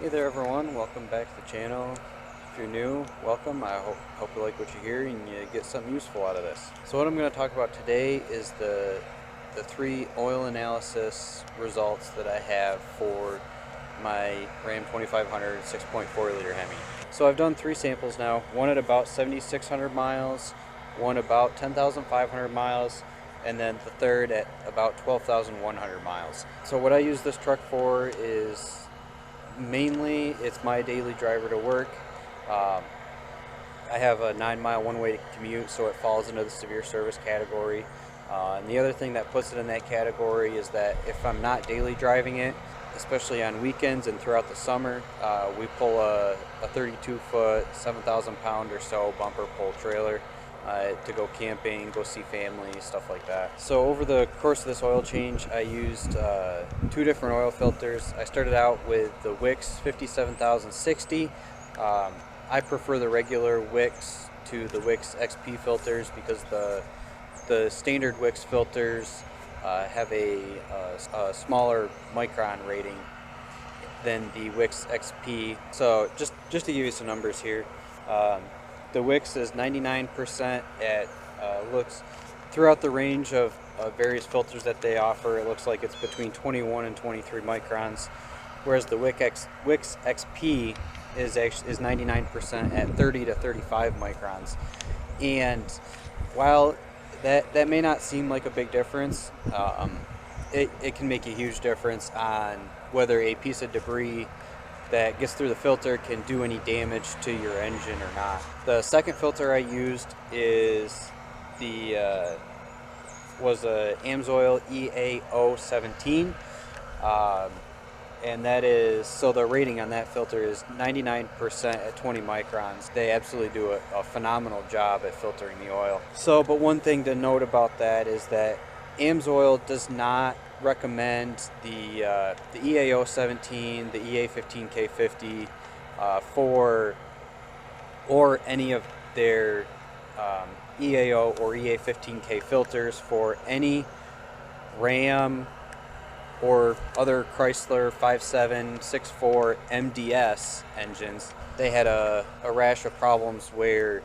Hey there everyone, welcome back to the channel. If you're new, welcome. I hope you like what you hear and you get something useful out of this. So what I'm going to talk about today is the three oil analysis results that I have for my Ram 2500 6.4 liter Hemi. So I've done three samples now, one at about 7,600 miles, one about 10,500 miles, and then the third at about 12,100 miles. So what I use this truck for is mainly it's my daily driver to work. I have a 9-mile one-way commute, so it falls into the severe service category. And the other thing that puts it in that category is that if I'm not daily driving it, especially on weekends and throughout the summer, we pull a 32-foot, 7,000-pound or so bumper pull trailer to go camping, go see family, stuff like that. So over the course of this oil change, I used two different oil filters. I started out with the Wix 57060. I prefer the regular Wix to the Wix XP filters because the standard Wix filters have a smaller micron rating than the Wix XP. So just to give you some numbers here, the Wix is 99% at looks throughout the range of various filters that they offer. It looks like it's between 21 and 23 microns, whereas the Wix XP is 99% at 30 to 35 microns. And while that may not seem like a big difference, it can make a huge difference on whether a piece of debris that gets through the filter can do any damage to your engine or not. The second filter I used is was a AMSOIL EAO17, and that is, so the rating on that filter is 99% at 20 microns. They absolutely do a phenomenal job at filtering the oil. So, but one thing to note about that is that AMSOIL does not recommend the EAO17, the EA15K50 or any of their EAO or EA15K filters for any Ram or other Chrysler 5764 MDS engines. They had a rash of problems where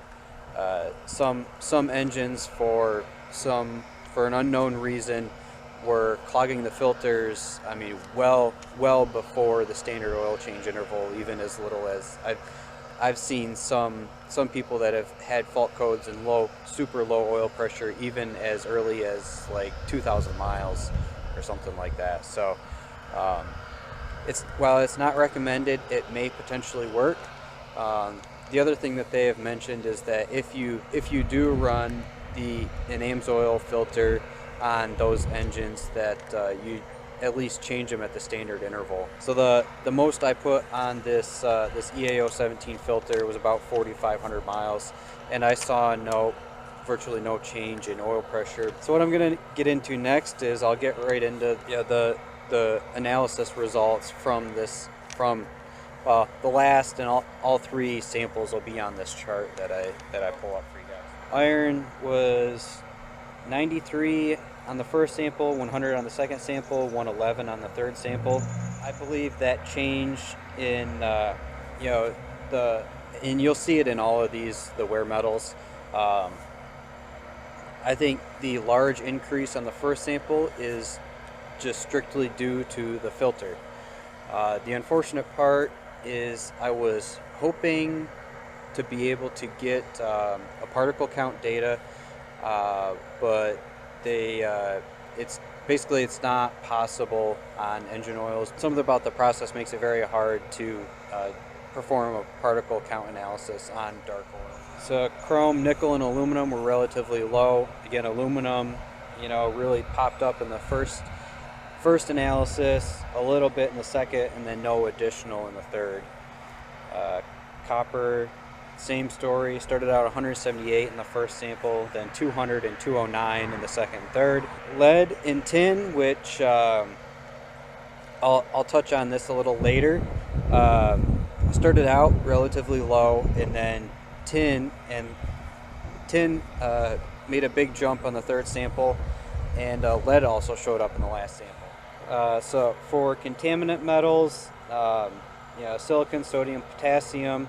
some engines for an unknown reason were clogging the filters. I mean, well before the standard oil change interval, even as little as I've seen some people that have had fault codes and super low oil pressure even as early as like 2,000 miles or something like that. So while it's not recommended, it may potentially work. The other thing that they have mentioned is that if you do run an AMSOIL filter on those engines, that you at least change them at the standard interval. So the most I put on this EAO17 filter was about 4,500 miles, and I saw virtually no change in oil pressure. So what I'm going to get into next is I'll get right into the analysis results from the last, and all three samples will be on this chart that I pull up for you guys. Iron was 93 on the first sample, 100 on the second sample, 111 on the third sample. I believe that change in and you'll see it in all of these, the wear metals. I think the large increase on the first sample is just strictly due to the filter. The unfortunate part is I was hoping to be able to get a particle count data, but it's not possible on engine oils. Something about the process makes it very hard to perform a particle count analysis on dark oil. So chrome, nickel, and aluminum were relatively low. Again, aluminum, really popped up in the first analysis, a little bit in the second, and then no additional in the third. Copper, same story, started out 178 in the first sample, then 200 and 209 in the second and third. Lead and tin, which I'll touch on this a little later, started out relatively low, and then tin made a big jump on the third sample, and lead also showed up in the last sample. So for contaminant metals, silicon, sodium, potassium,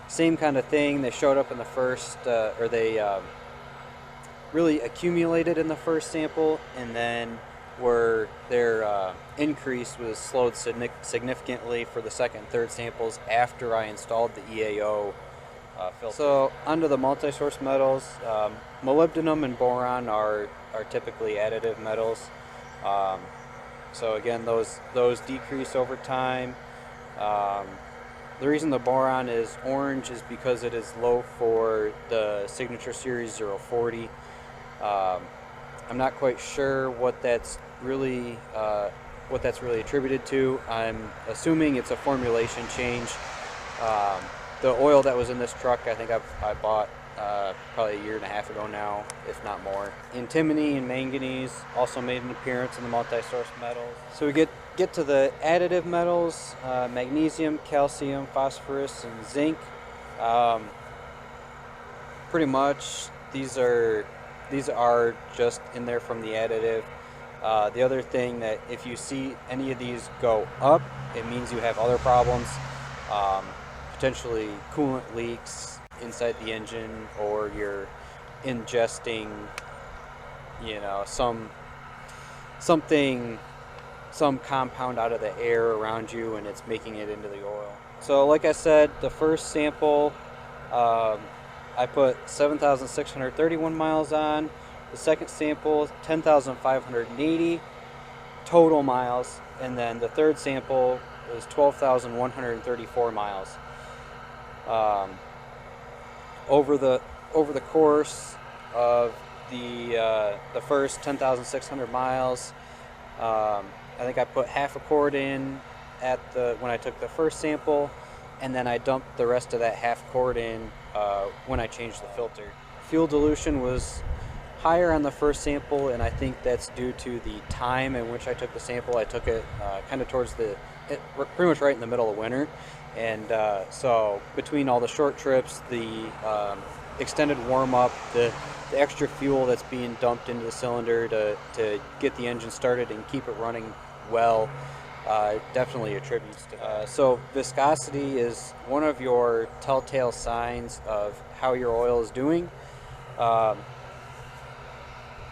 same kind of thing. They showed up in the first, or they really accumulated in the first sample, and then their increase was slowed significantly for the second and third samples after I installed the EAO filter. So onto the multi-source metals, molybdenum and boron are typically additive metals. So again, those decrease over time. The reason the boron is orange is because it is low for the signature series 040. I'm not quite sure what that's really attributed to. I'm assuming it's a formulation change. The oil that was in this truck, I think I bought probably a year and a half ago now, if not more. Antimony and manganese also made an appearance in the multi-source metals. So we get to the additive metals: magnesium, calcium, phosphorus, and zinc. Pretty much these are just in there from the additive. The other thing, that if you see any of these go up, it means you have other problems, potentially coolant leaks inside the engine, or you're ingesting, some compound out of the air around you, and it's making it into the oil. So like I said, the first sample, I put 7,631 miles on. The second sample, 10,580 total miles, and then the third sample was 12,134 miles. Over the course of the first 10,600 miles, I think I put half a quart in when I took the first sample, and then I dumped the rest of that half quart in when I changed the filter. Fuel dilution was higher on the first sample, and I think that's due to the time in which I took the sample. I took it kind of pretty much right in the middle of winter, and so between all the short trips, the extended warm-up, the extra fuel that's being dumped into the cylinder to get the engine started and keep it running well, definitely attributes to that. So viscosity is one of your telltale signs of how your oil is doing.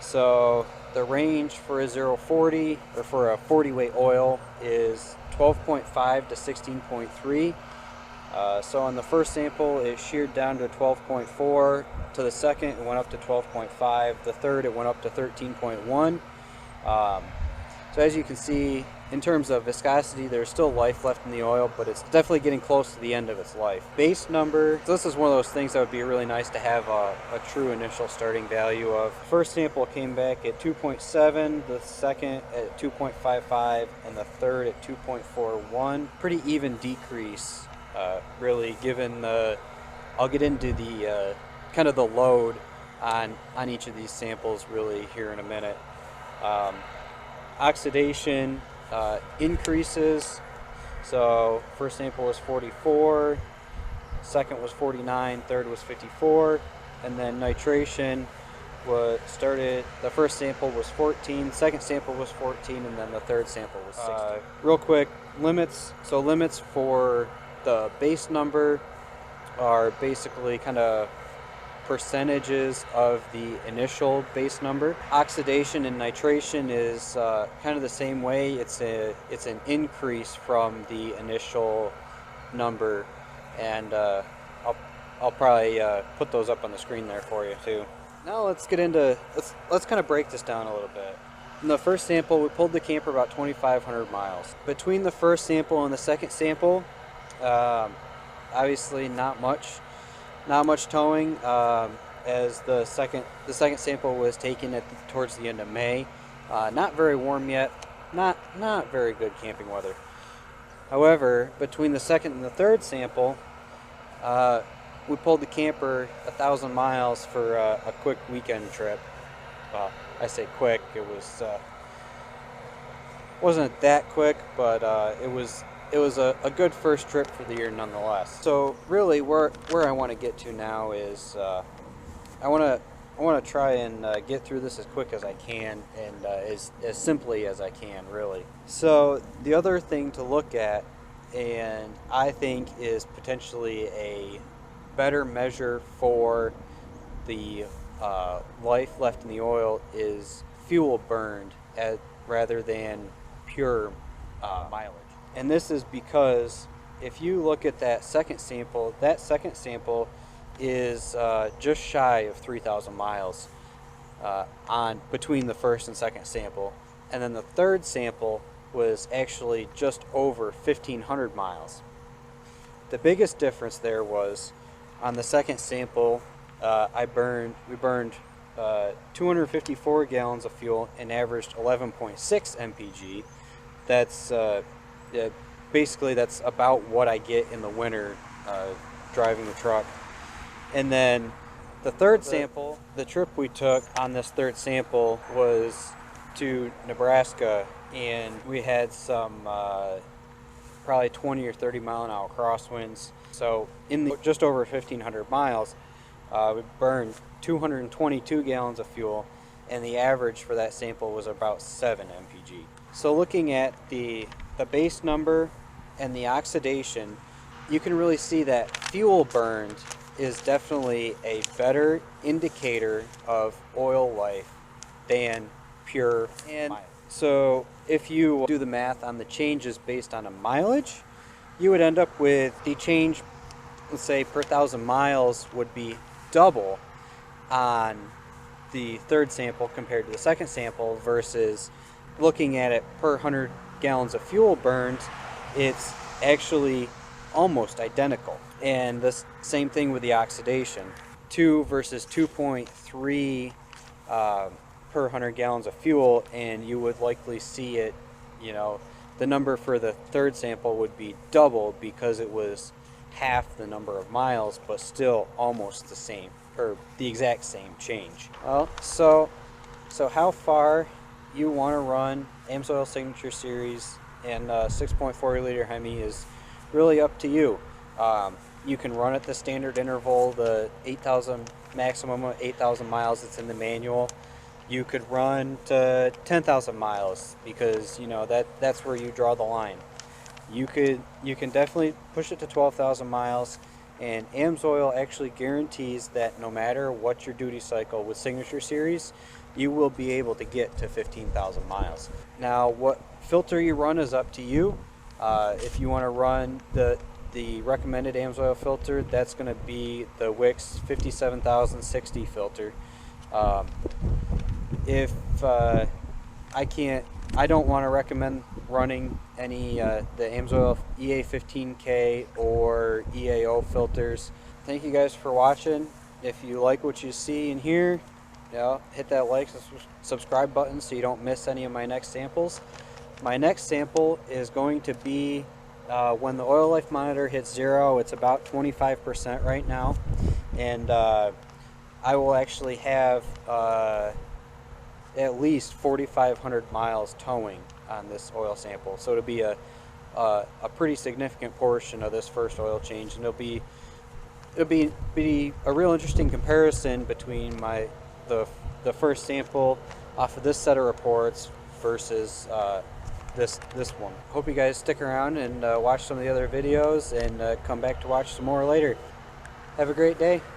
So the range for a 040, or for a 40 weight oil, is 12.5 to 16.3. So on the first sample, it sheared down to 12.4. To the second, it went up to 12.5. The third, it went up to 13.1. So as you can see, in terms of viscosity, there's still life left in the oil, but it's definitely getting close to the end of its life. Base number, so this is one of those things that would be really nice to have a true initial starting value of. First sample came back at 2.7, the second at 2.55, and the third at 2.41. Pretty even decrease, really, given I'll get into the kind of the load on each of these samples really here in a minute. Oxidation increases. So first sample was 44, second was 49, third was 54, and then nitration the first sample was 14, second sample was 14, and then the third sample was 16. Real quick, limits. So limits for the base number are basically kind of percentages of the initial base number. Oxidation and nitration is kind of the same way. It's an increase from the initial number, and I'll probably put those up on the screen there for you too. Now let's get into let's kind of break this down a little bit. In the first sample, we pulled the camper about 2,500 miles. Between the first sample and the second sample, obviously not much towing, as the second sample was taken towards the end of May. Not very warm yet, not very good camping weather. However, between the second and the third sample, we pulled the camper 1,000 miles for a quick weekend trip. Well, I say quick, it wasn't that quick, but it was a good first trip for the year nonetheless. So really where I want to get to now is I want to try and get through this as quick as I can, and as simply as I can, really. So the other thing to look at and I think is potentially a better measure for the life left in the oil is fuel burned rather than pure mileage. And this is because if you look at that second sample is just shy of 3,000 miles on between the first and second sample, and then the third sample was actually just over 1,500 miles. The biggest difference there was on the second sample, we burned 254 gallons of fuel and averaged 11.6 mpg. That's basically that's about what I get in the winter driving the truck. And then the third sample, the trip we took on this third sample was to Nebraska, and we had some probably 20 or 30 mile an hour crosswinds. So in the just over 1,500 miles, we burned 222 gallons of fuel, and the average for that sample was about 7 mpg. So looking at the base number and the oxidation, you can really see that fuel burned is definitely a better indicator of oil life than pure mileage. So if you do the math on the changes based on a mileage, you would end up with the change, let's say per 1,000 miles, would be double on the third sample compared to the second sample, versus looking at it per 100 gallons of fuel burned, it's actually almost identical. And the same thing with the oxidation, 2 versus 2.3 per 100 gallons of fuel, and you would likely see it, you know, the number for the third sample would be double because it was half the number of miles, but still almost the same, or the exact same change. Well, so how far you want to run AMSOIL Signature Series and 6.4 liter Hemi is really up to you. You can run at the standard interval, the 8,000 maximum of 8,000 miles that's in the manual. You could run to 10,000 miles because, you know, that's where you draw the line. You can definitely push it to 12,000 miles, and AMSOIL actually guarantees that no matter what your duty cycle with Signature Series, you will be able to get to 15,000 miles. Now, what filter you run is up to you. If you want to run the recommended AMSOIL filter, that's going to be the Wix 57060 filter. If I don't want to recommend running any the AMSOIL EA15K or EAO filters. Thank you guys for watching. If you like what you see and hear, hit that like and subscribe button so you don't miss any of my next samples. My next sample is going to be when the oil life monitor hits 0. It's about 25% right now, and I will actually have at least 4,500 miles towing on this oil sample. So it'll be a pretty significant portion of this first oil change, and it'll be a real interesting comparison between the first sample off of this set of reports versus this one. Hope you guys stick around and watch some of the other videos, and come back to watch some more later. Have a great day.